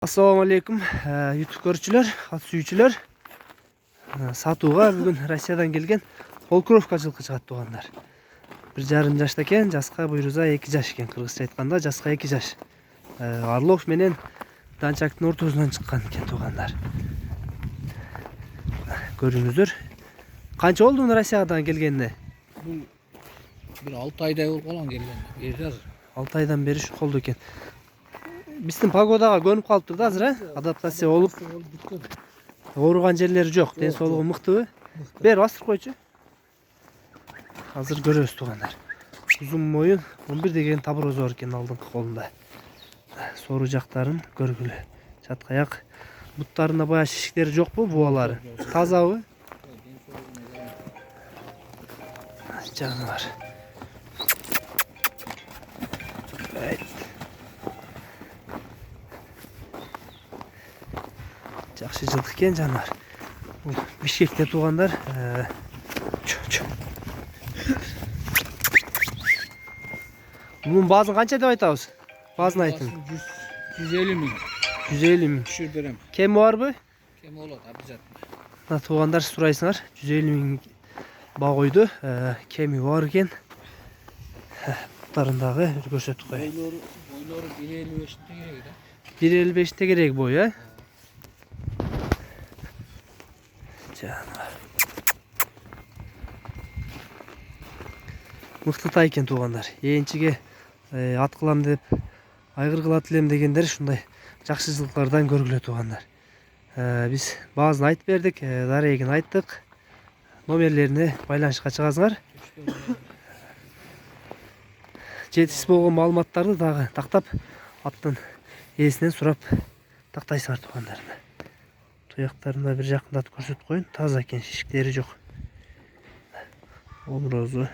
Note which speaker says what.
Speaker 1: Assalamu alaikum YouTube көрүүчүлөр, ат сүйүүчүлөр. Сатууга бүгүн Россиядан келген полкровка жылкы чыгат туугандар. 1,5 жашта экен, жаска буйруза 2 жаш экен, кыргызча айтканда жаска 2 жаш. Орлов менен Данчактын ортосунан чыккан экен туугандар. Көрүңүздөр. Канча болду мына Россиядан келгенине?
Speaker 2: Бул бир 6 айдай болуп калган келген.
Speaker 1: 6 айдан бери ушу колду экен. Биздин погодага көнүп калыптыр да азыр, адаптация болуп. Ооруган жерлери жок, ден соолугу мыктыбы? Бер бастырып койчу. Азыр көрөбүз туугандар. Узун моюн 11 деген табырозу бар экен алдыңкы колунда. Сору жактарын көргүлө. Чатка аяк буттарында бая шишиктери жокпу, буалары? Тазабы? Жаныбар. Жакшы жылдык экен жаныбар. Бишкекте туугандар. Bunun bazın kança деп айтабыз? Bazın айтın.
Speaker 2: 150 миң.
Speaker 1: 150 миң.
Speaker 2: Түшүр берем.
Speaker 1: Кем бар бу?
Speaker 2: Кем болот обязательно.
Speaker 1: Мына туугандар сурайсыңар. 150 миң ба койду. Кеми бар экен. Буттарындагы көрсөтүп кой.
Speaker 2: Бойлору 1.55 керек да.
Speaker 1: 1.55 керек бою, Жаныбар. Мыктытай экен туугандар. Энчиге ат кылам деп, айгыр кылат элем дегендер ушундай жакшы жылкылардан көргүлө туугандар. Биз баазын айтып бердик, дарегин айттык. Номерлерине байланышка чыгасыңар. Жетишсиз болгон маалыматтарды дагы тактап, аттын ээсинен сурап тактайсыңар туугандар. Туяктарында бир жакындатып көрсөтүп коюн. Таза экен, шишиктери жок. Образы